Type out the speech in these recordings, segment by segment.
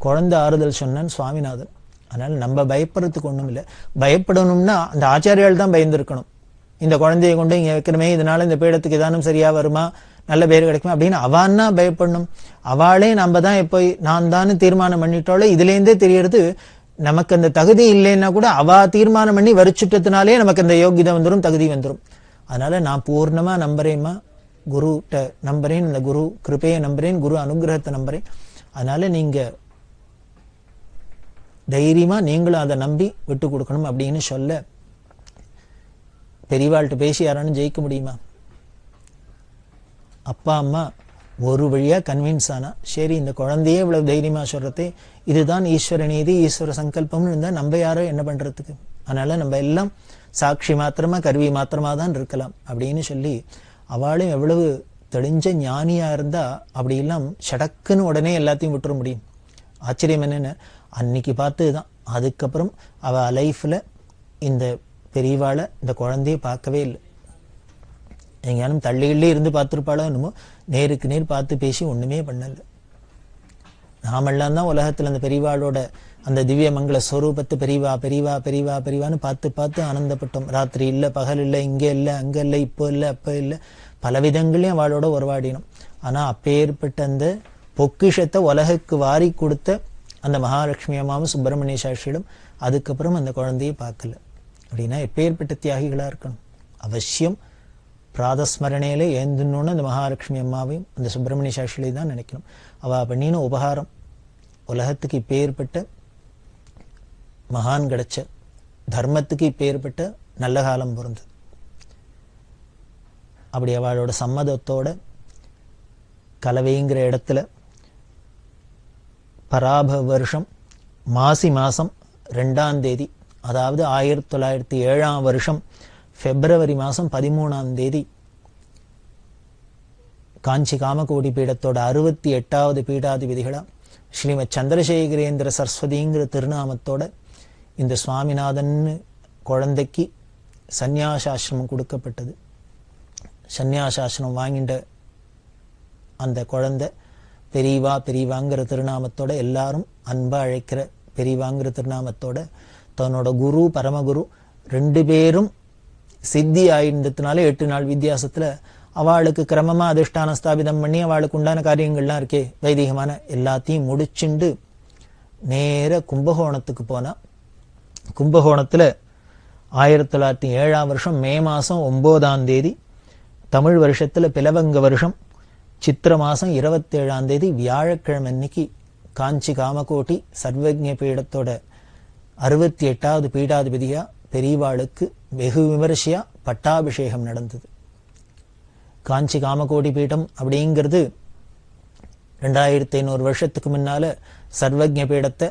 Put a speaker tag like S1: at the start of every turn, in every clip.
S1: குழந்தை ஆறுதல் சொன்னான் சுவாமிநாதன். அதனால நம்ம பயப்படுறதுக்கு ஒண்ணும் இல்லை. பயப்படணும்னா அந்த ஆச்சாரியால் தான் பயந்துருக்கணும். இந்த குழந்தையை கொண்டு இங்க வைக்கிறமே, இதனால இந்த பீடத்துக்கு ஏதானும் சரியா வருமா, நல்ல பேர் கிடைக்குமா அப்படின்னு அவான்னா பயப்படணும். அவளே நம்ம தான் எப்போ நான் தான் தீர்மானம் பண்ணிட்டோளே, இதுல இருந்தே தெரியறது நமக்கு அந்த தகுதி இல்லைன்னா கூட அவ தீர்மானம் பண்ணி வரிச்சுட்டதுனாலே நமக்கு அந்த யோகிதை வந்துடும், தகுதி வந்துடும். அதனால நான் பூர்ணமா நம்புறேம்மா, குருட்ட நம்புறேன், இந்த குரு கிருபையை நம்புறேன், குரு அனுகிரகத்தை நம்புறேன். அதனால நீங்க தைரியமா நீங்களும் அதை நம்பி விட்டு கொடுக்கணும் அப்படின்னு சொல்ல, பெரியவாள்கிட்ட பேசி யாரானும் ஜெயிக்க முடியுமா? அப்பா அம்மா ஒரு வழியா கன்வின்ஸ் ஆனா, சரி இந்த குழந்தையே இவ்வளவு தைரியமா சொல்றதே, இதுதான் ஈஸ்வர நீதி, ஈஸ்வர சங்கல்பம்னு இருந்தா நம்ம யாரோ என்ன பண்றதுக்கு? அதனால நம்ம எல்லாம் சாட்சி மாத்திரமா, கருவி மாத்திரமா தான் இருக்கலாம் அப்படின்னு சொல்லி, அவளும் எவ்வளவு தெளிஞ்ச ஞானியா இருந்தா அப்படி எல்லாம் சடக்குன்னு உடனே எல்லாத்தையும் விட்டுற முடியும். ஆச்சரியம் என்னன்னு, அன்னைக்கு பார்த்ததுதான். அதுக்கப்புறம் அவ லைஃப்ல இந்த பெரியவாளை, இந்த குழந்தைய பார்க்கவே இல்லை. எங்கேயானும் தள்ளிகளே இருந்து பார்த்துருப்பாளோ என்னமோ, நேருக்கு நேர் பார்த்து பேசி ஒண்ணுமே பண்ணல. நாமெல்லாம் தான் உலகத்துல அந்த பெரியவாளோட அந்த திவ்ய மங்கள ஸ்வரூபத்தை பெரியவா பெரியவா பெரியவா பெரியவான்னு பார்த்து பார்த்து ஆனந்தப்பட்டோம். ராத்திரி இல்லை, பகல் இல்லை, இங்கே இல்லை, அங்கே இல்லை, இப்போ இல்லை, அப்போ இல்லை, பல விதங்களையும் அவளோட உறவாடினோம். ஆனா அப்பேற்பட்ட அந்த பொக்கிஷத்தை உலகுக்கு வாரி கொடுத்த அந்த மகாலட்சுமி அம்மாவும் சுப்பிரமணிய சாஸ்திரியிடம் அதுக்கப்புறம் அந்த குழந்தையை பார்க்கல. அப்படின்னா எப்பேற்பட்ட தியாகிகளா இருக்கணும். அவசியம் பிராதஸ்மரணையில ஏந்துன்னு அந்த மகாலட்சுமி அம்மாவையும் அந்த சுப்பிரமணிய சாஸ்திரியை தான் நினைக்கணும். அவ பண்ணின உபகாரம் உலகத்துக்கு இப்பேற்பட்ட மகான் கிடைச்ச, தர்மத்துக்கு இப்பேற்பட்ட நல்ல காலம் பொருந்தது. அப்படி அவளோட சம்மதத்தோட கலவைங்கிற இடத்துல பராப வருஷம் மாசி மாசம் 2ஆம் தேதி, அதாவது 1907ஆம் வருஷம் பிப்ரவரி மாசம் 13ஆம் தேதி காஞ்சி காமகோடி பீடத்தோட 68வது பீடாதிபதிகளா ஸ்ரீமத் சந்திரசேகரேந்திர சரஸ்வதிங்கிற திருநாமத்தோட இந்த சுவாமிநாதன் குழந்தைக்கு சந்நியாசாசிரமம் கொடுக்கப்பட்டது. சந்நியாசாசிரமம் வாங்கிட்ட அந்த குழந்தை பெரியவா பெரியவாங்கிற திருநாமத்தோட, எல்லாரும் அன்பா அழைக்கிற பெரியவாங்கிற திருநாமத்தோட, தன்னோட குரு பரமகுரு 2 பேரும் சித்தி ஆயிருந்ததுனால 8 நாள் வித்தியாசத்துல அவளுக்கு கிரமமா அதிஷ்டான ஸ்தாபிதம் பண்ணி அவளுக்கு உண்டான காரியங்கள்லாம் இருக்கே வைதிகமான எல்லாத்தையும் முடிச்சுண்டு நேர கும்பகோணத்துக்கு போனா. கும்பகோணத்துல 1907ஆம் வருஷம் மே மாசம் 9ஆம் தேதி, தமிழ் வருஷத்துல பிலவங்க வருஷம் சித்திர மாசம் 27ஆம் தேதி வியாழக்கிழமை அன்னைக்கு காஞ்சி காமகோட்டி சர்வஜ்ஞ பீடத்தோட 68வது பீடாதிபதியா பெரியவாளுக்கு வெகு விமரிசையா பட்டாபிஷேகம் நடந்தது. காஞ்சி காமகோடி பீடம் அப்படிங்கிறது 2500 வருஷத்துக்கு முன்னால சர்வஜ்ஞ பீடத்தை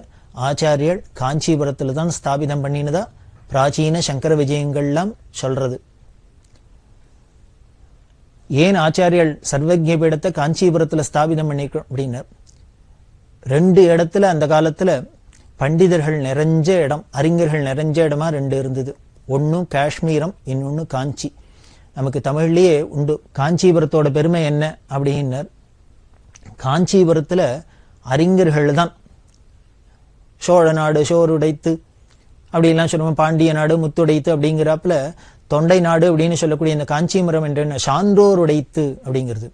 S1: ஆச்சாரியர் காஞ்சிபுரத்துல தான் ஸ்தாபிதம் பண்ணினதா பிராச்சீன சங்கர விஜயங்கள்லாம் சொல்றது. ஏன் ஆச்சாரியர் சர்வஜ்ஞ பீடத்தை காஞ்சிபுரத்துல ஸ்தாபிதம் பண்ணிருக்கோம் அப்படின்னா, 2 இடத்துல அந்த காலத்துல பண்டிதர்கள் நிறைஞ்ச இடம், அறிஞர்கள் நிறைஞ்ச இடமா 2 இருந்தது. ஒன்னு காஷ்மீரம், இன்னொன்னு காஞ்சி. நமக்கு தமிழ்லயே உண்டு. காஞ்சிபுரத்தோட பெருமை என்ன அப்படின்னா, காஞ்சிபுரத்துல அறிஞர்கள் தான். சோழ நாடு சோறுடைத்து அப்படிலாம் சொல்லுவோம், பாண்டிய நாடு முத்துடைத்து அப்படிங்கிறாப்புல தொண்டை நாடு அப்படின்னு சொல்லக்கூடிய இந்த காஞ்சிபுரம் என்ற சான்றோர் உடைத்து அப்படிங்கிறது.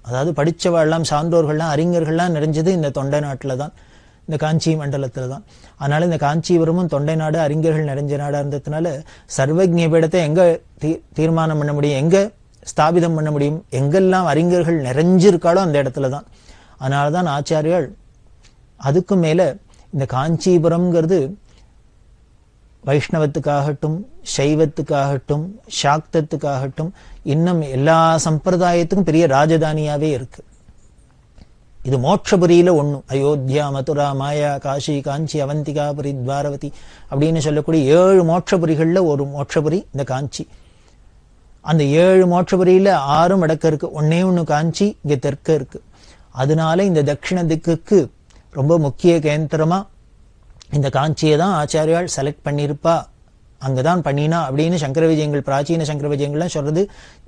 S1: அதாவது படிச்சவாள்லாம் சான்றோர்கள்லாம் அறிஞர்கள்லாம் நிறைஞ்சது இந்த தொண்டை நாட்டுல தான், இந்த காஞ்சி மண்டலத்துல தான். அதனால இந்த காஞ்சிபுரமும் தொண்டை நாடு அறிஞர்கள் நிறைஞ்ச நாடா இருந்ததுனால சர்வஜ்ஞ பீடத்தை எங்க தீர்மானம் பண்ண முடியும், எங்க ஸ்தாபிதம் பண்ண முடியும், எங்கெல்லாம் அறிஞர்கள் நிறைஞ்சிருக்காளோ அந்த இடத்துலதான். அதனாலதான் ஆச்சாரியால் அதுக்கும் மேல இந்த காஞ்சிபுரம்ங்கிறது வைஷ்ணவத்துக்காகட்டும், சைவத்துக்காகட்டும், சாக்தத்துக்காகட்டும், இன்னும் எல்லா சம்பிரதாயத்துக்கும் பெரிய ராஜதானியாவே இருக்கு. இது மோட்சபுரியில ஒண்ணு. அயோத்தியா, மதுரா, மாயா, காஷி, காஞ்சி, அவந்திகாபுரி, துவாரவதி அப்படின்னு சொல்லக்கூடிய 7 மோட்சபுரிகள்ல ஒரு மோட்சபுரி இந்த காஞ்சி. அந்த 7 மோட்சபுரியில 6 வடக்கு இருக்கு, ஒன்னே ஒண்ணு காஞ்சி இங்க தெற்க இருக்கு. அதனால இந்த தட்சிண திக்குக்கு ரொம்ப முக்கிய கேந்திரமா இந்த காஞ்சியை தான் ஆச்சாரியால் செலக்ட் பண்ணிருப்பா, அங்கதான் பண்ணினா அப்படின்னு சங்கர விஜயங்கள், பிராச்சீன சங்கர விஜயங்கள்லாம் சொல்றது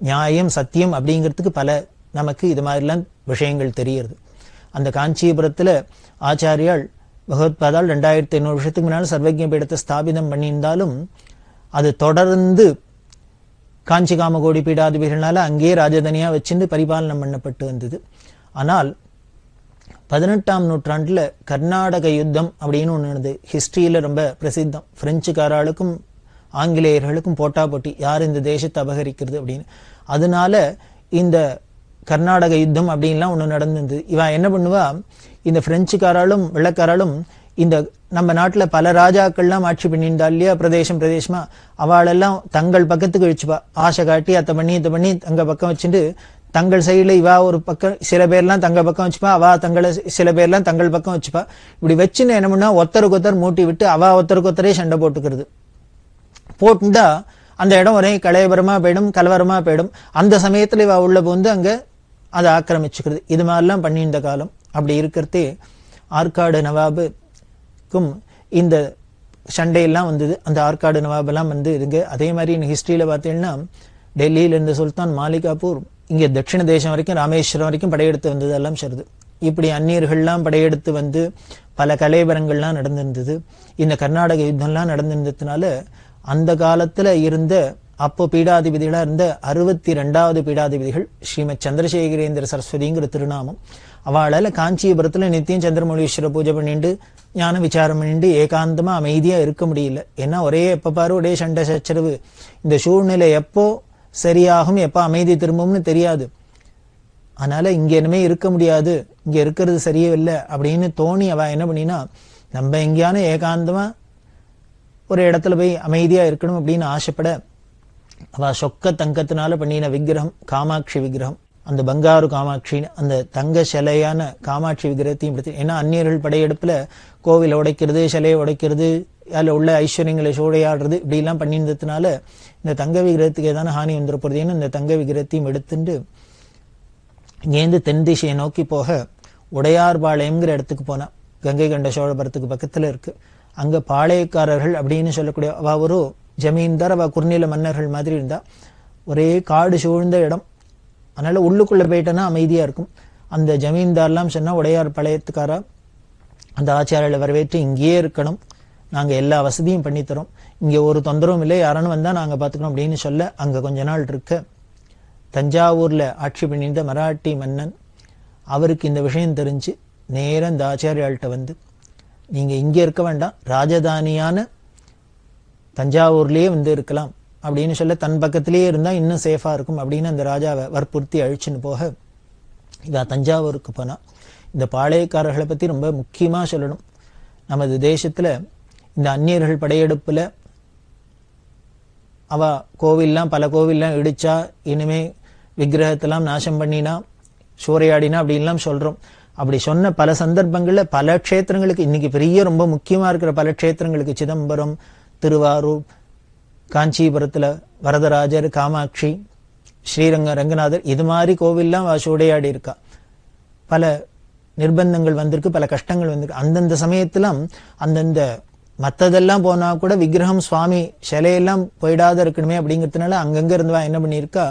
S1: நியாயம் சத்தியம் அப்படிங்கிறதுக்கு பல நமக்கு இது மாதிரிலாம் விஷயங்கள் தெரியுது. அந்த காஞ்சிபுரத்துல ஆச்சாரியால் பகவத்பாதால் 2500 வருஷத்துக்கு முன்னால் சர்வஜ்ஞ பீடத்தை ஸ்தாபிதம் பண்ணியிருந்தாலும் அது தொடர்ந்து காஞ்சி காமகோடி பீடாதிபதிகளால அங்கேயே ராஜதானியா வச்சுட்டு பரிபாலனம் பண்ணப்பட்டு வந்தது. ஆனால் 18ஆம் நூற்றாண்டுல கர்நாடக யுத்தம் அப்படின்னு ஒண்ணு இருந்தது. ஹிஸ்டரியில ரொம்ப பிரசித்தம். பிரெஞ்சுக்காரர்களுக்கும் ஆங்கிலேயர்களுக்கும் போட்டா போட்டி, யார் இந்த தேசத்தை அபகரிக்கிறது அப்படின்னு. அதனால இந்த கர்நாடக யுத்தம் அப்படின்லாம் ஒண்ணு நடந்திருந்தது. இவ என்ன பண்ணுவா, இந்த பிரெஞ்சுக்காராலும் வெள்ளக்காராலும் இந்த நம்ம நாட்டுல பல ராஜாக்கள்லாம் ஆட்சி பண்ணியிருந்தா இல்லையா, பிரதேசமா, அவளெல்லாம் தங்கள் பக்கத்துக்கு இழிச்சுப்பா. ஆசை காட்டி அத்தை பண்ணி தங்க பக்கம் வச்சுட்டு தங்கள் சைடுல இவா ஒரு பக்கம், சில பேர்லாம் தங்க பக்கம் வச்சுப்பா, அவா தங்களை சில பேர்லாம் தங்கள் பக்கம் வச்சுப்பா. இப்படி வச்சுன்னு என்ன பண்ணா, ஒருத்தருக்கு ஒருத்தர் மூட்டி விட்டு அவா ஒருத்தருக்கு ஒருத்தரே சண்டை போட்டுக்கிறது. போட்டுண்டா அந்த இடம் ஒரே கலையபரமா போயிடும், கலவரமா போயிடும். அந்த சமயத்துல இவ உள்ள போந்து அங்க அதை ஆக்கிரமிச்சுக்கிறது. இது மாதிரிலாம் பண்ணியிருந்த காலம். அப்படி இருக்கிறதே ஆற்காடு நவாபுக்கும் இந்த சண்டையெல்லாம் வந்தது. அந்த ஆற்காடு நவாபெல்லாம் வந்து இதுங்க. அதே மாதிரி ஹிஸ்டரியில பார்த்தீங்கன்னா டெல்லியில இருந்த சுல்தான் மாலிகாபூர் இங்க தட்சிண தேசம் வரைக்கும், ராமேஸ்வரம் வரைக்கும் படையெடுத்து வந்தது எல்லாம் சருது. இப்படி அந்நியர்கள்லாம் படையெடுத்து வந்து பல கலைவரங்கள்லாம் நடந்திருந்தது. இந்த கர்நாடக யுத்தம்லாம் நடந்திருந்ததுனால அந்த காலத்துல இருந்த அப்போ பீடாதிபதிகளா இருந்த 62வது பீடாதிபதிகள் ஸ்ரீமத் சந்திரசேகரேந்திர சரஸ்வதிங்கிற திருநாமம். அவளால காஞ்சிபுரத்துல நித்தியம் சந்திரமௌலீஸ்வர பூஜை பண்ணிட்டு ஞான விசாரம் பண்ணிட்டு ஏகாந்தமா அமைதியா இருக்க முடியல. ஏன்னா ஒரே எப்ப பாரு ஒரே சண்டை சச்சரவு. இந்த சூழ்நிலை எப்போ சரியாகும், எப்ப அமைதி திரும்பும்னு தெரியாது. அதனால இங்க இனிமே இருக்க முடியாது, இங்க இருக்கிறது சரியே இல்லை அப்படின்னு தோணி அவ என்ன பண்ணினா, நம்ம எங்கேயான ஏகாந்தமா ஒரு இடத்துல போய் அமைதியா இருக்கணும் அப்படின்னு ஆசைப்பட அவ சொக்க தங்கத்தினால பண்ணின விக்கிரகம் காமாட்சி விக்கிரகம், அந்த பங்காரு காமாட்சின்னு அந்த தங்க சிலையான காமாட்சி விக்கிரகத்தையும் எடுத்து. ஏன்னா அந்நியர்கள் படையெடுப்புல கோவிலை உடைக்கிறது, சிலையை உடைக்கிறது, அதில் உள்ள ஐஸ்வர்யங்களை சூறையாடுறது இப்படி எல்லாம் பண்ணியிருந்ததுனால இந்த தங்க விக்கிரகத்துக்கு ஏதான ஹானி வந்துட போறதுன்னு இந்த தங்க விக்கிரகத்தையும் எடுத்துட்டு இங்கேருந்து தென் திசையை நோக்கி போக உடையார்பாளையம்ங்கிற இடத்துக்கு போனா. கங்கை கண்ட சோழபுரத்துக்கு பக்கத்துல இருக்கு. அங்க பாளையக்காரர்கள் அப்படின்னு சொல்லக்கூடிய அவ ஒரு ஜமீன்தார், அவ குறுநில மன்னர்கள் மாதிரி இருந்தா. ஒரே காடு சூழ்ந்த இடம். அதனால உள்ளுக்குள்ள போயிட்டனா அமைதியா இருக்கும். அந்த ஜமீன்தார்லாம் சொன்னா, உடையார் பாளையத்துக்காரா அந்த ஆச்சாரியால வரவேற்று இங்கேயே இருக்கணும், நாங்க எல்லா வசதியும் பண்ணித்தரோம், இங்க ஒரு தொந்தரவும் இல்லை, யாரானு வந்தா நாங்க பாத்துக்கணும் அப்படின்னு சொல்ல அங்க கொஞ்ச நாள் இருக்க. தஞ்சாவூர்ல ஆட்சி பண்ணியிருந்த மராட்டி மன்னன் அவருக்கு இந்த விஷயம் தெரிஞ்சு நேரம் இந்த ஆச்சாரியாள்கிட்ட வந்து, நீங்க இங்க இருக்க வேண்டாம், ராஜதானியான தஞ்சாவூர்லயே வந்து இருக்கலாம் அப்படின்னு சொல்ல, தன் பக்கத்திலேயே இருந்தா இன்னும் சேஃபா இருக்கும் அப்படின்னு அந்த ராஜாவை வற்புறுத்தி அழிச்சுன்னு போக இவ தஞ்சாவூருக்கு போனா. இந்த பாளையக்காரர்களை பத்தி ரொம்ப முக்கியமா சொல்லணும். நமது தேசத்துல இந்த அந்நியர்கள் படையெடுப்புல அவ கோவில்லாம் பல கோவில்லாம் இடிச்சா, இனிமே விக்கிரகத்தெல்லாம் நாசம் பண்ணினா, சூறையாடினா அப்படின்லாம் சொல்றோம். அப்படி சொன்ன பல சந்தர்ப்பங்கள்ல பல க்ஷேத்திரங்களுக்கு, இன்னைக்கு பெரிய ரொம்ப முக்கியமா இருக்கிற பல க்ஷேத்திரங்களுக்கு, சிதம்பரம், திருவாரூர், காஞ்சிபுரத்துல வரதராஜர், காமாட்சி, ரங்கநாதர், இது மாதிரி கோவில்லாம் சூறையாடி இருக்கா. பல நிர்பந்தங்கள் வந்திருக்கு, பல கஷ்டங்கள் வந்திருக்கு. அந்தந்த சமயத்திலும் அந்தந்த மற்றதெல்லாம் போனா கூட விக்கிரகம் சுவாமி சிலையெல்லாம் போயிடாத இருக்கணுமே அப்படிங்கிறதுனால அங்கங்க இருந்தவா என்ன பண்ணியிருக்கா,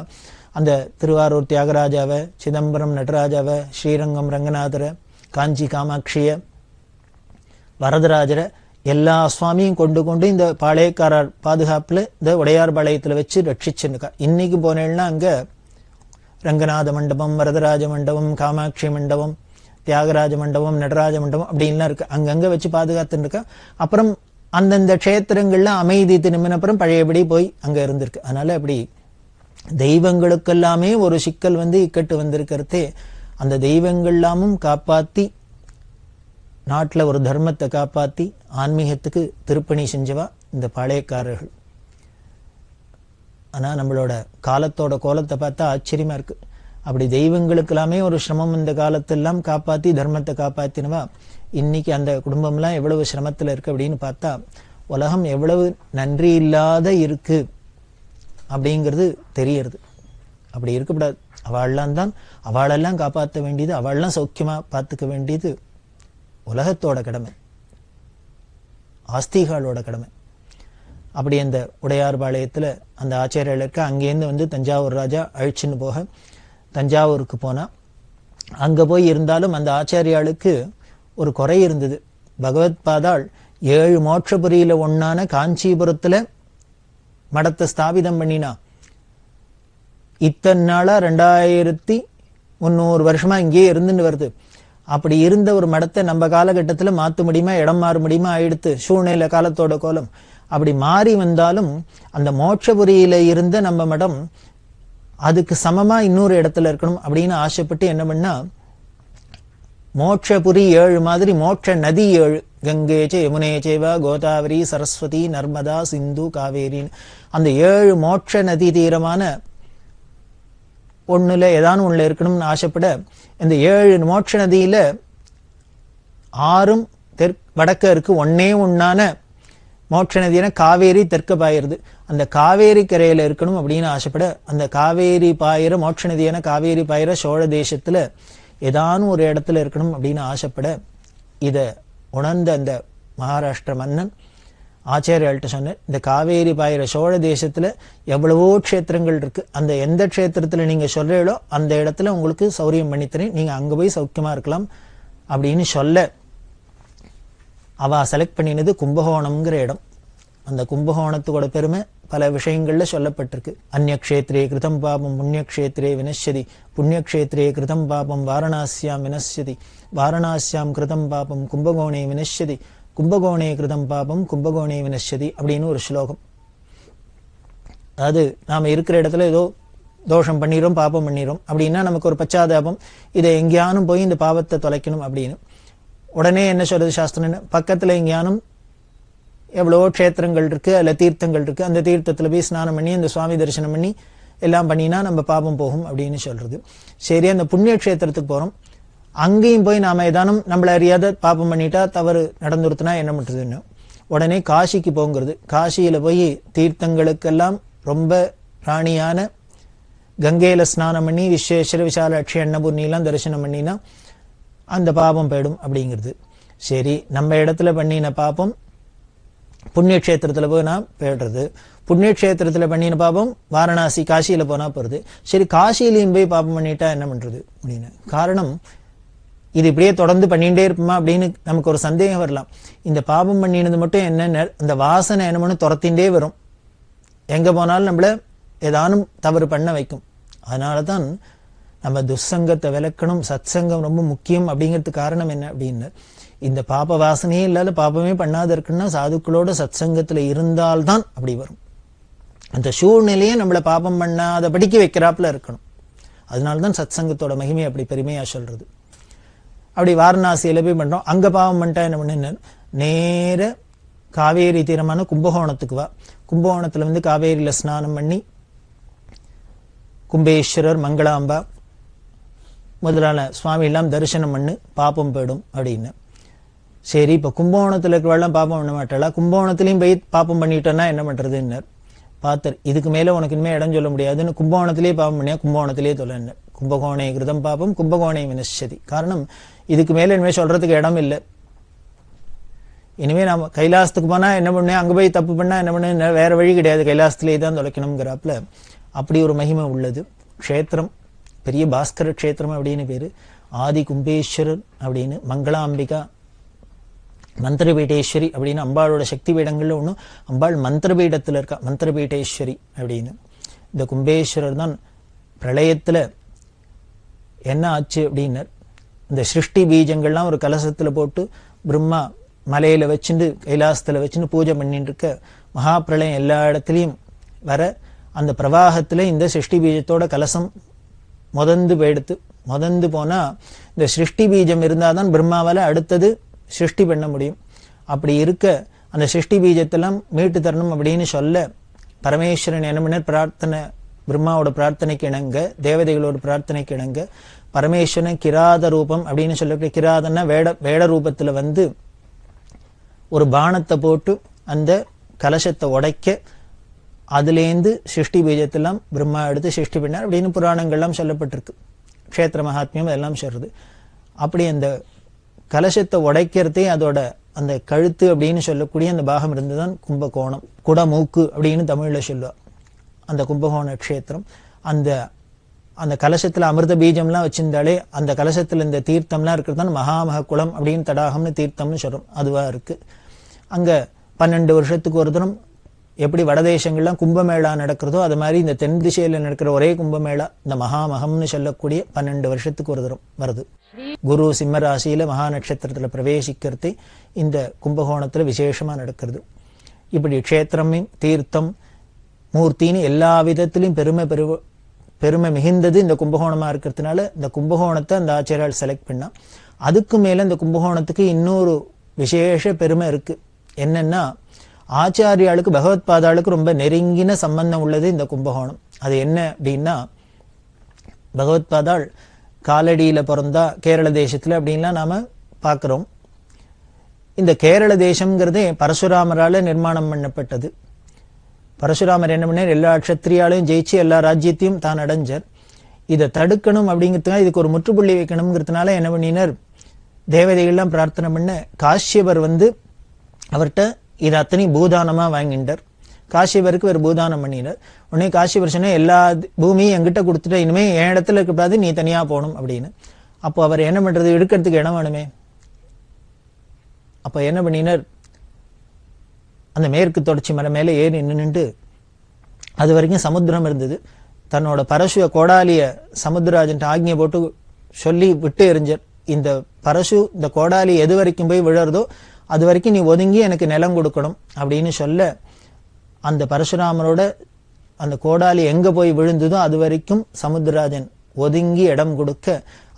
S1: அந்த திருவாரூர் தியாகராஜாவை, சிதம்பரம் நடராஜாவை, ஸ்ரீரங்கம் ரங்கநாதரை, காஞ்சி காமாட்சிய, வரதராஜரை எல்லா சுவாமியும் கொண்டு கொண்டு இந்த பாளையக்காரர் பாதுகாப்புல இந்த உடையார் பாளையத்துல வச்சு ரட்சிச்சுருக்கா. இன்னைக்கு போனேன்னா அங்க ரங்கநாத மண்டபம், வரதராஜ மண்டபம், காமாட்சி மண்டபம், தியாகராஜ மண்டபம், நடராஜ மண்டபம் அப்படின்லாம் இருக்கு. அங்கங்க வச்சு பாதுகாத்துன்னு இருக்கா. அப்புறம் அந்தந்த க்ஷேத்திரங்கள்ல அமைதி திரும்பின அப்புறம் பழையபடி போய் அங்க இருந்திருக்கு. அதனால அப்படி தெய்வங்களுக்கெல்லாமே ஒரு சிக்கல் வந்து இக்கட்டு வந்திருக்கிறதே, அந்த தெய்வங்கள் எல்லாமும் காப்பாத்தி நாட்டில் ஒரு தர்மத்தை காப்பாத்தி ஆன்மீகத்துக்கு திருப்பணி செஞ்சவா இந்த பாளையக்காரர்கள். ஆனா நம்மளோட காலத்தோட கோலத்தை பார்த்தா ஆச்சரியமா இருக்கு. அப்படி தெய்வங்களுக்கு எல்லாமே ஒரு சிரமம் இந்த காலத்தெல்லாம் காப்பாத்தி தர்மத்தை காப்பாத்தினவா இன்னைக்கு அந்த குடும்பம்லாம் எவ்வளவு சிரமத்துல இருக்கு அப்படின்னு பார்த்தா உலகம் எவ்வளவு நன்றி இல்லாத இருக்கு அப்படிங்கிறது தெரியறது. அப்படி இருக்கக்கூடாது. அவள்லாம் தான் அவளெல்லாம் காப்பாற்ற வேண்டியது, அவள்லாம் சௌக்கியமா பார்த்துக்க வேண்டியது உலகத்தோட கடமை, ஆஸ்திகாலோட கடமை. அப்படி அந்த உடையார்பாளையத்துல அந்த ஆச்சாரியர்களுக்கு அங்கேருந்து வந்து தஞ்சாவூர் ராஜா அழிச்சுன்னு போக தஞ்சாவூருக்கு போனா, அங்க போய் இருந்தாலும் அந்த ஆச்சாரியாளுக்கு ஒரு குறை இருந்தது. பகவத் பாதாள் 7 மோட்சபுரியில ஒன்னான காஞ்சிபுரத்துல மடத்தை ஸ்தாபிதம் பண்ணினா. இத்தனை நாளா 2300 வருஷமா இங்கேயே இருந்துட்டு வருது. அப்படி இருந்த ஒரு மடத்தை நம்ம காலகட்டத்துல மாத்த முடியுமா, இடம் மாற முடியுமா, ஆயிடுத்து சூழ்நிலை காலத்தோட கோலம். அப்படி மாறி வந்தாலும் அந்த மோட்சபுரியில இருந்த நம்ம மடம் அதுக்கு சமமா இன்னொரு இடத்துல இருக்கணும் அப்படின்னு ஆசைப்பட்டு என்ன பண்ணா, மோட்சபுரி 7 மாதிரி மோட்ச நதி 7, கங்கேச்ச யமுனே சேவா கோதாவரி சரஸ்வதி நர்மதா சிந்து காவேரின்னு அந்த 7 மோட்ச நதி தீரமான ஒண்ணுல ஏதானு ஒண்ணுல இருக்கணும்னு ஆசைப்பட, இந்த 7 மோட்ச நதியில 6ம் வடக்க இருக்கு. ஒன்னே ஒன்னான மோட்ச நதியான காவேரி தெற்க பாயிருது. அந்த காவேரி கரையில இருக்கணும் அப்படின்னு ஆசைப்பட, அந்த காவேரி பாயிர மோட்ச நதியான காவேரி பாயிர சோழ தேசத்துல ஏதானும் ஒரு இடத்துல இருக்கணும் அப்படின்னு ஆசைப்பட, இத உணர்ந்த அந்த மகாராஷ்டிர மன்னன் ஆச்சாரியாள்கிட்ட சொன்ன, இந்த காவேரி பாயிர சோழ தேசத்துல எவ்வளவோ க்ஷேத்திரங்கள் இருக்கு, அந்த எந்த க்ஷேத்திரத்துல நீங்க சொல்றீங்களோ அந்த இடத்துல உங்களுக்கு சௌரியம் பண்ணித்தரேன், நீங்க அங்க போய் சௌக்கியமா இருக்கலாம் அப்படின்னு சொல்ல, அவ செலக்ட் பண்ணினது கும்பகோணம்ங்கிற இடம். அந்த கும்பகோணத்தோட பெருமை பல விஷயங்கள்ல சொல்லப்பட்டிருக்கு. அந்நியக்ஷேத்ரே கிருதம் பாபம் புண்ணியக்ஷேத்ரே வினஷ்யதி, புண்ணியக்ஷேத்ரே கிருதம் பாபம் வாரணாசியாம் வினஷ்யதி, வாரணாசியாம் கிருதம் பாபம் கும்பகோணே வினஷ்யதி, கும்பகோணே கிருதம் பாபம் கும்பகோணே வினஷ்யதி அப்படின்னு ஒரு ஸ்லோகம். அதாவது நாம இருக்கிற இடத்துல ஏதோ தோஷம் பண்ணிரும், பாபம் பண்ணிரும் அப்படின்னா நமக்கு ஒரு பச்சாதாபம், இதை எங்கேயானும் போய் இந்த பாவத்தை தொலைக்கணும் அப்படின்னு. உடனே என்ன சொல்றது சாஸ்திரம்னு, பக்கத்துல எங்கேயானும் எவ்வளவோ க்ஷேத்திரங்கள் இருக்கு, அதுல தீர்த்தங்கள் இருக்கு, அந்த தீர்த்தத்துல போய் ஸ்நானம் பண்ணி அந்த சுவாமி தரிசனம் பண்ணி எல்லாம் பண்ணினா நம்ம பாபம் போகும் அப்படின்னு சொல்றது. சரி, அந்த புண்ணிய க்ஷேத்திரத்துக்கு போறோம், அங்கேயும் போய் நாம ஏதானும் நம்மள அறியாத பாபம் பண்ணிட்டா, தவறு நடந்துருத்துனா என்ன பண்றதுன்னு உடனே காசிக்கு போங்கிறது. காசியில போய் தீர்த்தங்களுக்கெல்லாம் ரொம்ப ராணியான கங்கையில ஸ்நானம் பண்ணி விஸ்வேஸ்வர விசாலாட்சி அன்னபூர்ணிலாம் தரிசனம் பண்ணினா அந்த பாபம் போயிடும் அப்படிங்கிறது. சரி, நம்ம இடத்துல பண்ணின பாபம் புண்ணிய கஷேத்திரத்துல போனா போயிடுறது, புண்ணிய கஷேத்திரத்துல பண்ணின பாபம் வாரணாசி காசியில போனா போறது. சரி, காசியிலையும் போய் பாபம் பண்ணிட்டா என்ன பண்றது அப்படின்னு காரணம், இது இப்படியே தொடர்ந்து பண்ணிட்டே இருப்போமா அப்படின்னு நமக்கு ஒரு சந்தேகம் வரலாம். இந்த பாபம் பண்ணினது மட்டும் என்ன, அந்த வாசனை என்னமோன்னு துரத்தின்றே வரும், எங்க போனாலும் நம்மள ஏதானும் தவறு பண்ண வைக்கும். அதனாலதான் நம்ம துசங்கத்தை விளக்கணும், சத்சங்கம் ரொம்ப முக்கியம் அப்படிங்கிறதுக்கு காரணம் என்ன அப்படின்னு, இந்த பாப வாசனையே இல்லாத பாபமே பண்ணாத இருக்குன்னா சாதுக்களோட சத்சங்கத்துல இருந்தால்தான் அப்படி வரும். அந்த சூழ்நிலையே நம்மள பாபம் பண்ணாத படிக்க வைக்கிறாப்புல இருக்கணும். அதனால்தான் சத்சங்கத்தோட மகிமை அப்படி பெருமையா சொல்றது. அப்படி வாரணாசியில போய் பண்றோம், அங்க பாவம் பண்ணிட்டா என்ன பண்ண, நேர காவேரி தீரமான கும்பகோணத்துக்கு வா. கும்பகோணத்துல வந்து காவேரியில ஸ்நானம் பண்ணி கும்பேஸ்வரர் மங்களாம்பா முதலான சுவாமி எல்லாம் தரிசனம் பண்ணு, பாப்பம் போயிடும் அப்படின்னு. சரி, இப்ப கும்பகோணத்துல இருக்கிறவெல்லாம் பாப்பம் பண்ண மாட்டாளா, கும்பகோணத்திலையும் போய் பாப்பம் பண்ணிட்டோன்னா என்ன பண்றதுன்னு பார்த்தர். இதுக்கு மேல உனக்கு இனிமே இடம் சொல்ல முடியாதுன்னு கும்பகோணத்திலேயே பாப்பம் பண்ணியா கும்பகோணத்திலேயே தொலைன்னு, கும்பகோணே கிருதம் பாபம் கும்பகோணே வினஷ்யதி. காரணம், இதுக்கு மேல இனிமே சொல்றதுக்கு இடம் இல்லை. இனிமே நாம கைலாசத்துக்கு போனா என்ன பண்ணேன், அங்க போய் தப்பு பண்ணா என்ன பண்ண, வேற வழி கிடையாது, கைலாசத்திலேயே தான் தொலைக்கணுங்கிறாப்புல அப்படி ஒரு மகிமை உள்ளது. க்ஷேத்திரம் பெரிய பாஸ்கர க்ஷேத்திரம் அப்படின்னு பேரு. ஆதி கும்பேஸ்வரர் அப்படின்னு, மங்களாம்பிகா மந்திரபீடேஸ்வரி அப்படின்னு அம்பாளோட சக்தி பீடங்கள்ல ஒண்ணு. அம்பாள் மந்திரபீடத்துல இருக்கா, மந்திரபீடேஸ்வரி அப்படின்னு. இந்த கும்பேஸ்வரர் தான் பிரளயத்துல என்ன ஆச்சு அப்படின்னு, இந்த சிருஷ்டி பீஜங்கள்லாம் ஒரு கலசத்துல போட்டு பிரம்மா மலையில வச்சுட்டு கைலாசத்துல வச்சுட்டு பூஜை பண்ணிட்டு இருக்க, மகா பிரளயம் எல்லா இடத்துலயும் வர, அந்த பிரவாகத்துல இந்த சிருஷ்டி பீஜத்தோட கலசம் முதந்து போயிடுத்து. முதந்து போனா இந்த சிருஷ்டி பீஜம் இருந்தாதான் பிரம்மாவால அடுத்தது சிருஷ்டி பண்ண முடியும். அப்படி இருக்க அந்த சிருஷ்டி பீஜத்தெல்லாம் மீட்டு தரணும் அப்படின்னு சொல்ல, பரமேஸ்வரன் என்ன பண்ண, பிரார்த்தனை பிரம்மாவோட பிரார்த்தனைக்கு இணங்க, தேவதைகளோட பிரார்த்தனைக்கு இணங்க பரமேஸ்வரன் கிராத ரூபம் அப்படின்னு சொல்லக்கூடிய, கிராதன்னா வேட ரூபத்துல வந்து ஒரு பானத்தை போட்டு அந்த கலசத்தை உடைக்க, அதுலேருந்து சிருஷ்டி பீஜத்தெல்லாம் பிரம்மா எடுத்து சிருஷ்டி பண்ணார் அப்படின்னு புராணங்கள்லாம் சொல்லப்பட்டிருக்கு. க்ஷேத்திர மகாத்மியம் அதெல்லாம் சொல்றது. அப்படி அந்த கலசத்தை உடைக்கிறதே அதோட அந்த கழுத்து அப்படின்னு சொல்லக்கூடிய அந்த பாகம் இருந்துதான் கும்பகோணம். குடமூக்கு அப்படின்னு தமிழ்ல சொல்லுவா அந்த கும்பகோண க்ஷேத்திரம். அந்த அந்த கலசத்துல அமிர்த பீஜம்லாம் வச்சிருந்தாலே அந்த கலசத்துல இந்த தீர்த்தம்லாம் இருக்கிறது தான் மகாமக குளம் அப்படின்னு தடாகம்னு தீர்த்தம்னு சொல்றோம். அதுவா இருக்கு. அங்க 12 வருஷத்துக்கு ஒரு தினம் எப்படி வடதேசங்கள்லாம் கும்பமேளா நடக்கிறதோ அது மாதிரி இந்த தென் திசையில நடக்கிற ஒரே கும்பமேளா இந்த மகாமகம்னு சொல்லக்கூடிய 12 வருஷத்துக்கு ஒரு தினம் வருது. குரு சிம்ம ராசியில மகா நட்சத்திரத்துல பிரவேசிக்கிறது இந்த கும்பகோணத்துல விசேஷமா நடக்கிறது. இப்படி க்ஷேத்திரம், தீர்த்தம், மூர்த்தின்னு எல்லா விதத்திலையும் பெருமை மிகுந்தது இந்த கும்பகோணமா இருக்கிறதுனால இந்த கும்பகோணத்தை அந்த ஆச்சாரியால் செலக்ட் பண்ணா. அதுக்கு மேல இந்த கும்பகோணத்துக்கு இன்னொரு விசேஷ பெருமை இருக்கு. என்னன்னா ஆச்சாரியாளுக்கு பகவத் பாதாளுக்கு ரொம்ப நெருங்கின சம்பந்தம் உள்ளது இந்த கும்பகோணம். அது என்ன அப்படின்னா பகவத் பாதாள் காலடியில பிறந்தா கேரள தேசத்துல அப்படின்லாம் நாம பாக்குறோம். இந்த கேரள தேசம்ங்கிறதே பரசுராமரால நிர்மாணம் பண்ணப்பட்டது. பரசுராமர் என்ன பண்ணார், எல்லா க்ஷத்ரியாலையும் ஜெயிச்சு எல்லா ராஜ்யத்தையும் தான் அடைஞ்சார். இதை தடுக்கணும் அப்படிங்கிறதுனால இதுக்கு ஒரு முற்றுப்புள்ளி வைக்கணுங்கிறதுனால என்ன பண்ணினார், தேவதைகள்லாம் பிரார்த்தனை பண்ண காஷ்யபர் அவர்கிட்ட இது அத்தனை பூதானமா வாங்கிட்டார். காஷ்யபருக்கு ஒரு பூதானம் பண்ணினார். உடனே காஷ்யபர் சொன்ன எல்லா பூமியும் என்கிட்ட கொடுத்துட்ட, இனிமே என் இடத்துல இருக்கக்கூடாது, நீ தனியா போகணும் அப்படின்னு. அப்போ அவர் என்ன பண்றது, எடுக்கிறதுக்கு இடம் வேணுமே. அப்ப என்ன பண்ணினார், அந்த மேற்கு தொடர்ச்சி மலை மேல ஏறி நின்றுட்டு அது வரைக்கும் சமுத்திரம் இருந்தது. தன்னோட பரசுவ கோடாலிய சமுத்திரராஜன் ஆக்ஞை போட்டு சொல்லி விட்டு எறிஞ்சார். இந்த பரசு இந்த கோடாலி எது வரைக்கும் போய் விழறதோ அது வரைக்கும் நீ ஒதுங்கி எனக்கு நிலம் கொடுக்கணும் அப்படின்னு சொல்ல, அந்த பரசுராமரோட அந்த கோடாலி எங்க போய் விழுந்ததோ அது வரைக்கும் சமுத்திரராஜன் ஒதுங்கி இடம் கொடுக்க,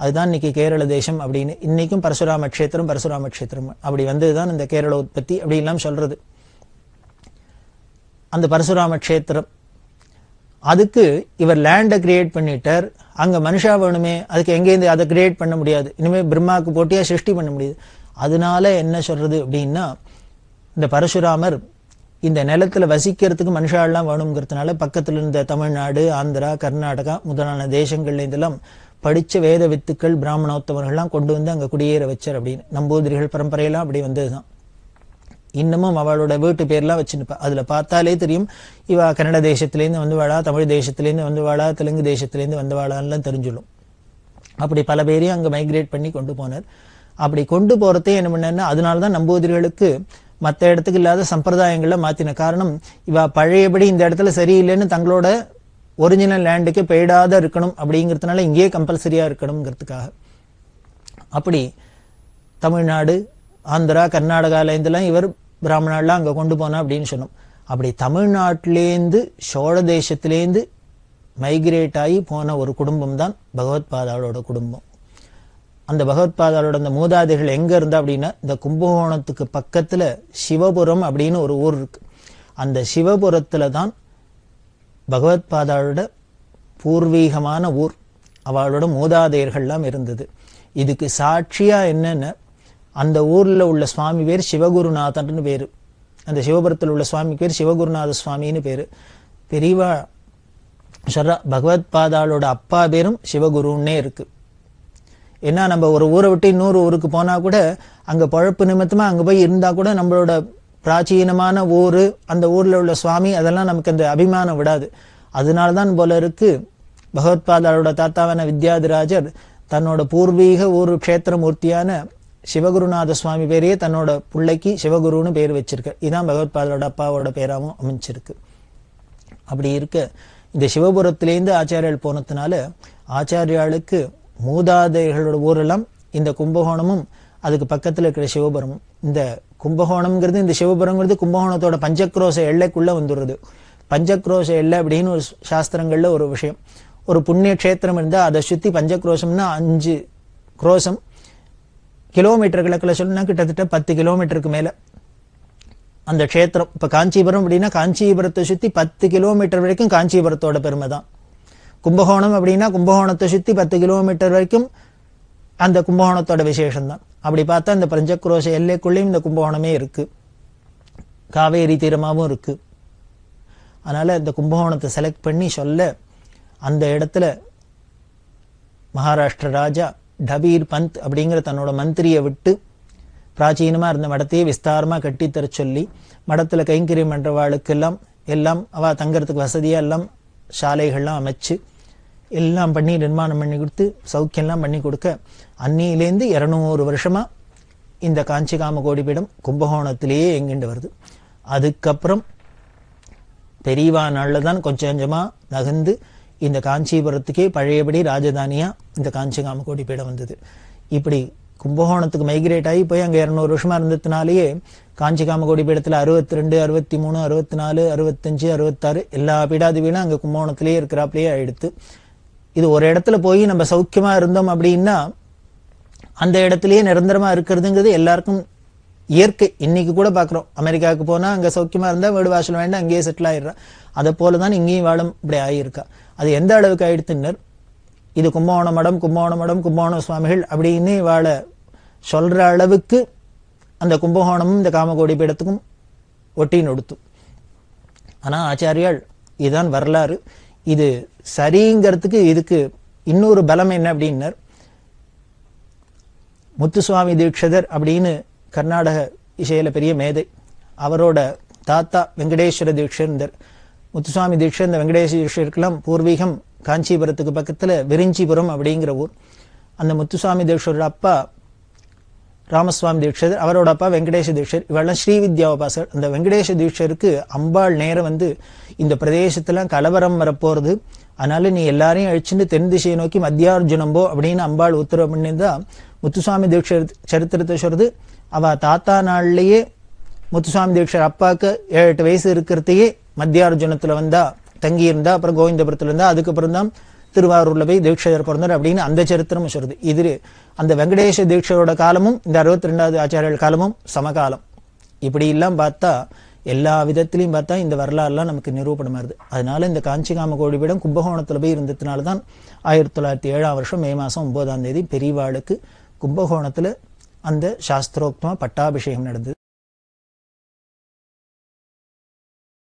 S1: அதுதான் இன்னைக்கு கேரள தேசம் அப்படின்னு. இன்னைக்கும் பரசுராம கஷேத்திரம் அப்படி வந்ததுதான் இந்த கேரள உற்பத்தி அப்படி எல்லாம் சொல்றது. அந்த பரசுராம கஷேத்திரம் அதுக்கு இவர் லேண்டை கிரியேட் பண்ணிட்டார். அங்க மனுஷா வேணுமே, அதுக்கு எங்கேருந்து அதை கிரியேட் பண்ண முடியாது. இனிமே பிரம்மாவுக்கு போட்டியா சிருஷ்டி பண்ண முடியாது. அதனால என்ன சொல்றது அப்படின்னா, இந்த பரசுராமர் இந்த நிலத்துல வசிக்கிறதுக்கு மனுஷாலாம் வேணுங்கிறதுனால பக்கத்துல இருந்த தமிழ்நாடு, ஆந்திரா, கர்நாடகா முதலான தேசங்கள்ல இதெல்லாம் படிச்ச வேத வித்துக்கள் பிராமணோத்தவர்கள்லாம் கொண்டு வந்து அங்க குடியேற வச்சார் அப்படின்னு. நம்பூதிரிகள் பரம்பரையெல்லாம் அப்படி வந்ததுதான். இன்னமும் அவளோட வீட்டு பேர்லாம் வச்சுருப்பா. அதுல பார்த்தாலே தெரியும் இவ கன்னட தேசத்திலேருந்து வந்துவாளா, தமிழ் தேசத்திலேருந்து வந்துவாளா, தெலுங்கு தேசத்திலேருந்து வந்துவாளான்லாம் தெரிஞ்சுள்ளும். அப்படி பல பேரையும் அங்க மைக்ரேட் பண்ணி கொண்டு போனார். அப்படி கொண்டு போறதே என்ன பண்ணா, அதனாலதான் நம்பூதிரிகளுக்கு மற்ற இடத்துக்கு இல்லாத சம்பிரதாயங்கள்ல மாத்தின காரணம், இவ பழையபடி இந்த இடத்துல சரியில்லைன்னு தங்களோட ஒரிஜினல் லேண்டுக்கு பெய்டாத இருக்கணும் அப்படிங்கிறதுனால இங்கேயே கம்பல்சரியா இருக்கணுங்கிறதுக்காக. அப்படி தமிழ்நாடு, ஆந்திரா, கர்நாடகால இருந்தெல்லாம் இவர் பிராமணாலாம் அங்க கொண்டு போனா அப்படின்னு சொன்னோம். அப்படி தமிழ்நாட்டிலேருந்து சோழ தேசத்திலேருந்து மைக்ரேட் ஆகி போன ஒரு குடும்பம் தான் பகவத் பாதாளோட குடும்பம். அந்த பகவத் பாதாளோட அந்த மூதாதைகள் எங்க இருந்தா அப்படின்னா, இந்த கும்பகோணத்துக்கு பக்கத்துல சிவபுரம் அப்படின்னு ஒரு ஊர் இருக்கு. அந்த சிவபுரத்துல தான் பகவத் பாதாளோட பூர்வீகமான ஊர். அவளோட மூதாதையர்கள்லாம் இருந்தது. இதுக்கு சாட்சியா என்னன்னு, அந்த ஊர்ல உள்ள சுவாமி பேர் சிவகுருநாதன் பேரு. அந்த சிவபுரத்தில் உள்ள சுவாமி பேர் சிவகுருநாத சுவாமின்னு பேரு. பெரியவா சொல்றா, பகவத் பாதாளோட அப்பா பேரும் சிவகுருன்னே இருக்கு. ஏன்னா நம்ம ஒரு ஊரை விட்டு இன்னொரு ஊருக்கு போனா கூட அங்க பழப்பு நிமித்தமா அங்க போய் இருந்தா கூட நம்மளோட பிராச்சீனமான ஊரு, அந்த ஊர்ல உள்ள சுவாமி, அதெல்லாம் நமக்கு அந்த அபிமானம் விடாது. அதனால்தான் போல இருக்கு பகவத் பாதாளோட தாத்தாவான வித்யாதிராஜர் தன்னோட பூர்வீக ஊர் க்ஷேத்திரமூர்த்தியான சிவகுருநாத சுவாமி பேரையே தன்னோட பிள்ளைக்கு சிவகுருன்னு பேர் வச்சிருக்க. இதுதான் பகவத் பாதாளோட அப்பாவோட பேராவும் அமைஞ்சிருக்கு. அப்படி இருக்க இந்த சிவபுரத்திலேருந்து ஆச்சாரியால் போனதுனால ஆச்சாரியாளுக்கு மூதாதையர்களோட ஊரெல்லாம் இந்த கும்பகோணமும் அதுக்கு பக்கத்துல இருக்கிற சிவபுரமும். இந்த கும்பகோணம்ங்கிறது, இந்த சிவபுரங்கிறது கும்பகோணத்தோட பஞ்சக்ரோஷ எல்லைக்குள்ள வந்துடுறது. பஞ்சக்ரோஷ எல்லை அப்படின்னு ஒரு சாஸ்திரங்கள்ல ஒரு விஷயம். ஒரு புண்ணிய கஷேத்திரம் இருந்தா அதை சுத்தி பஞ்சக்ரோஷம்னா 5 குரோஷம் கிலோமீட்டர் கணக்கில் சொல்லணும்னா கிட்டத்தட்ட 10 கிலோமீட்டருக்கு மேல அந்த க்ஷேத்திரம். இப்ப காஞ்சிபுரம் அப்படின்னா காஞ்சிபுரத்தை சுத்தி 10 கிலோமீட்டர் வரைக்கும் காஞ்சிபுரத்தோட பெருமை தான். கும்பகோணம் அப்படின்னா கும்பகோணத்தை சுத்தி 10 கிலோமீட்டர் வரைக்கும் அந்த கும்பகோணத்தோட விசேஷம் தான். அப்படி பார்த்தா இந்த பஞ்சக்ரோஷ எல்லைக்குள்ளேயும் இந்த கும்பகோணமே இருக்கு. காவேரி தீரமாவும் இருக்கு. அதனால இந்த கும்பகோணத்தை செலக்ட் பண்ணி சொல்ல, அந்த இடத்துல மகாராஷ்டிர ராஜா டபீர் பந்த் அப்படிங்கிற தன்னோட மந்திரியை விட்டு பிராச்சீனமா இருந்த மடத்தையே விஸ்தாரமா கட்டித்தர சொல்லி, மடத்துல கைங்கரியம் பண்றவாளுக்கு எல்லாம் அவ தங்கறதுக்கு வசதியா எல்லாம் சாலைகள்லாம் அமைச்சு எல்லாம் பண்ணி நிர்மாணம் பண்ணி கொடுத்து சௌக்கியம்லாம் பண்ணி கொடுக்க அன்னியிலேருந்து 200 வருஷமா இந்த காஞ்சி காமகோடி பீடம் கும்பகோணத்திலேயே எங்கிண்டு வருது. அதுக்கப்புறம் பெரியவா நாளில் தான் கொஞ்சம் கொஞ்சமா நகர்ந்து இந்த காஞ்சிபுரத்துக்கே பழையபடி ராஜதானியா இந்த காஞ்சி காமகோடி பீடம் வந்தது. இப்படி கும்பகோணத்துக்கு மைக்ரேட் ஆகி போய் அங்கே 200 வருஷமா இருந்ததுனாலேயே காஞ்சி காமகோடி பீடத்தில் 62, 63, 64, 65, 66 எல்லா பீடாதிபீடும் அங்கே கும்பகோணத்திலேயே இருக்கிறாப்லேயே ஆயிடுத்து. இது ஒரு இடத்துல போய் நம்ம சௌக்கியமா இருந்தோம் அப்படின்னா அந்த இடத்துலயே நிரந்தரமா இருக்கிறதுங்கிறது எல்லாருக்கும் இயற்கை. இன்னைக்கு கூட பாக்குறோம், அமெரிக்காவுக்கு போனா அங்க சௌக்கியமா இருந்தா வீடு வாசல் வேண்டாம் அங்கேயே செட்டில் ஆயிடுறான். அதை போலதான் இங்கேயும் வாழும் இப்படி ஆகியிருக்கா. அது எந்த அளவுக்கு ஆயிடுத்துன்னர், இது கும்பகோண மடம் கும்பகோண மடம் கும்பகோண சுவாமிகள் அப்படின்னு வாழ சொல்ற அளவுக்கு அந்த கும்பகோணமும் இந்த காமகோடி பீடத்துக்கும் ஒட்டி நொடுத்தும். ஆனா ஆச்சாரியால் இதுதான் வரலாறு, இது சரிங்கிறதுக்கு இதுக்கு இன்னொரு பலம் என்ன அப்படின்னர், முத்துசுவாமி தீட்சிதர் அப்படின்னு கர்நாடக இசையில பெரிய மேதை, அவரோட தாத்தா வெங்கடேஸ்வர தீட்சிதர். முத்துசுவாமி தீட்சிதர் இந்த வெங்கடேஸ்வர தீட்சிதருக்கெல்லாம் பூர்வீகம் காஞ்சிபுரத்துக்கு பக்கத்துல விரிஞ்சிபுரம் அப்படிங்கிற ஊர். அந்த முத்துசுவாமி தீட்சிதரோட அப்பா ராமசுவாமி தீட்சிதர், அவரோட அப்பா வெங்கடேஷ தீட்சிதர், இவெல்லாம் ஸ்ரீவித்யா உபாசகர். அந்த வெங்கடேஷ தீட்சிதருக்கு அம்பாள் நேரம் வந்து இந்த பிரதேசத்துல கலவரம் வரப்போறது, அதனால நீ எல்லாரையும் அழிச்சுட்டு தென் திசையை நோக்கி மத்தியார்ஜுனம்போ அப்படின்னு அம்பாள் உத்தரவு பண்ணிதான் முத்துசுவாமி தீட்சிதர் சரித்திரத்தை சொல்றது. அவ தாத்தா நாள்லயே முத்துசுவாமி தீட்சிதர் அப்பாவுக்கு 7-8 வயசு இருக்கிறதையே மத்தியார்ஜுனத்துல வந்தா தங்கி இருந்தா, அப்புறம் கோவிந்தபுரத்துல இருந்தா, அதுக்கப்புறம் தான் திருவாரூர்ல போய் தீட்சிதர் பிறந்தார் அப்படின்னு அந்த சரித்திரமும் சொல்றது. இது அந்த வெங்கடேஷ தீட்சிதரோட காலமும் இந்த 62வது ஆச்சாரியர்கள் காலமும் சமகாலம். இப்படி எல்லாம் பார்த்தா எல்லா விதத்திலையும் பார்த்தா இந்த வரலாறுலாம் நமக்கு நிரூபணமாகுது. அதனால இந்த காஞ்சி காமகோடி பீடம் கும்பகோணத்துல போய் இருந்ததுனால்தான் 1907 மே மாசம் 9ஆம் தேதி பெரியவாளுக்கு கும்பகோணத்துல அந்த சாஸ்திரோக்தமா பட்டாபிஷேகம் நடந்தது.